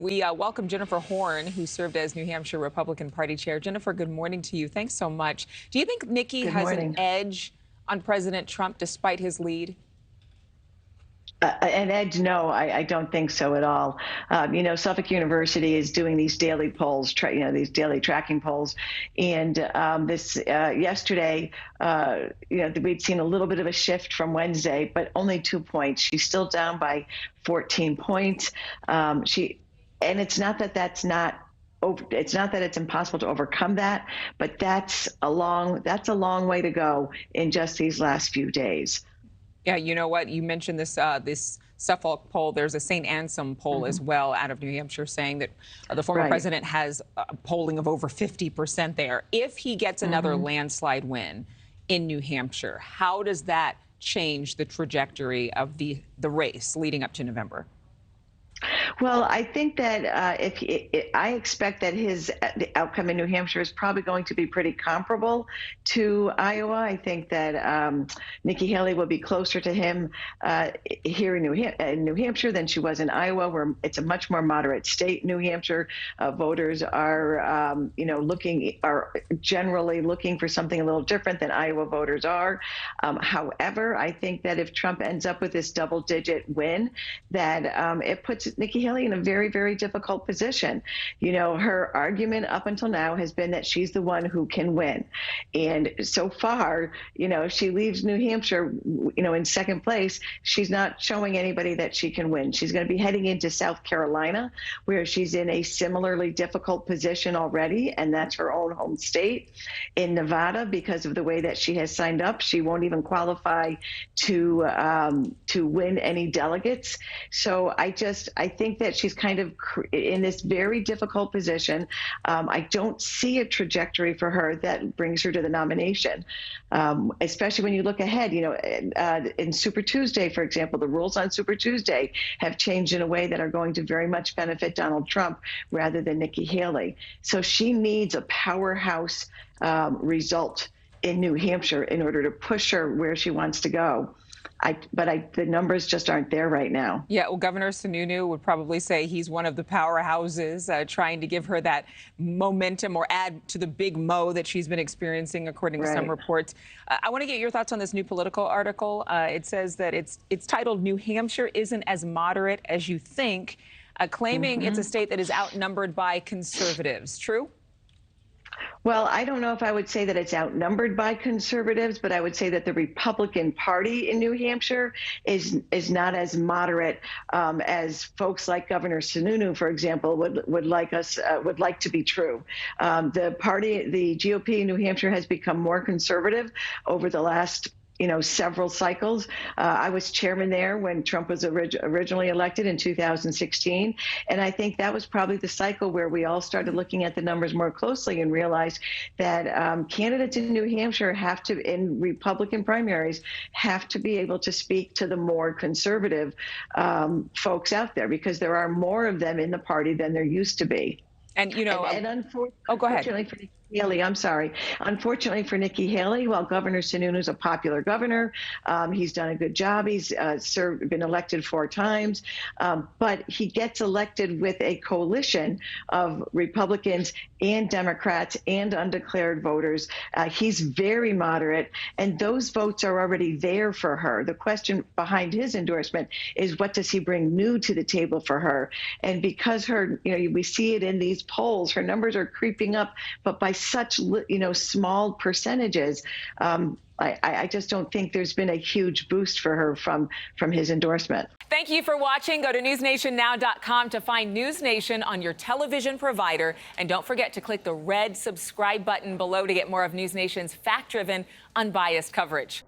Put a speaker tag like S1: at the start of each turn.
S1: We welcome Jennifer Horn, who served as New Hampshire Republican Party chair. Jennifer, good morning to you. Thanks so much. Do you think Nikki
S2: Good
S1: has
S2: morning.
S1: an edge on President Trump despite his lead?
S2: An edge? No, I don't think so at all. Suffolk University is doing these daily polls, these daily tracking polls. And yesterday, we'd seen a little bit of a shift from Wednesday, but only 2 points. She's still down by 14 points. And it's not that that's not over. It's not that it's impossible to overcome that, but that's a long way to go in just these last few days.
S1: Yeah, you know what? You mentioned this Suffolk poll. There's a St. Anselm poll as well out of New Hampshire saying that the former president has a polling of over 50% there. If he gets another landslide win in New Hampshire, how does that change the trajectory of the race leading up to November?
S2: Well, I think that I expect that the outcome in New Hampshire is probably going to be pretty comparable to Iowa. I think that Nikki Haley will be closer to him here in New Hampshire than she was in Iowa, where it's a much more moderate state. New Hampshire voters are, generally looking for something a little different than Iowa voters are. However, I think that if Trump ends up with this double-digit win, that it puts Nikki Haley in a very, very difficult position. Her argument up until now has been that she's the one who can win. And so far, if she leaves New Hampshire, in second place, she's not showing anybody that she can win. She's going to be heading into South Carolina, where she's in a similarly difficult position already, and that's her own home state. In Nevada, because of the way that she has signed up, she won't even qualify to win any delegates. So I think that she's kind of in this very difficult position. I don't see a trajectory for her that brings her to the nomination, especially when you look ahead. In Super Tuesday, for example, the rules on Super Tuesday have changed in a way that are going to very much benefit Donald Trump rather than Nikki Haley. So she needs a powerhouse result in New Hampshire in order to push her where she wants to go. The numbers just aren't there right now.
S1: Yeah, well, Governor Sununu would probably say he's one of the powerhouses trying to give her that momentum or add to the big mo that she's been experiencing, according to some reports. I want to get your thoughts on this new Political article. It says that it's titled "New Hampshire Isn't as Moderate as You Think," claiming it's a state that is outnumbered by conservatives. True?
S2: Well, I don't know if I would say that it's outnumbered by conservatives, but I would say that the Republican Party in New Hampshire is not as moderate as folks like Governor Sununu, for example, would like to be true. The GOP in New Hampshire has become more conservative over the last several cycles. I was chairman there when Trump was originally elected in 2016. And I think that was probably the cycle where we all started looking at the numbers more closely and realized that candidates in New Hampshire in Republican primaries, have to be able to speak to the more conservative folks out there, because there are more of them in the party than there used to be.
S1: And,
S2: unfortunately,
S1: go ahead.
S2: For Nikki Haley, I'm sorry. Unfortunately for Nikki Haley, while Governor Sununu is a popular governor, he's done a good job. He's been elected 4 times, but he gets elected with a coalition of Republicans and Democrats and undeclared voters. He's very moderate, and those votes are already there for her. The question behind his endorsement is, what does he bring new to the table for her? And because we see it in these polls, her numbers are creeping up, but by such small percentages. I just don't think there's been a huge boost for her from his endorsement.
S1: Thank you for watching. Go to newsnationnow.com to find NewsNation on your television provider. And don't forget to click the red subscribe button below to get more of NewsNation's fact-driven, unbiased coverage.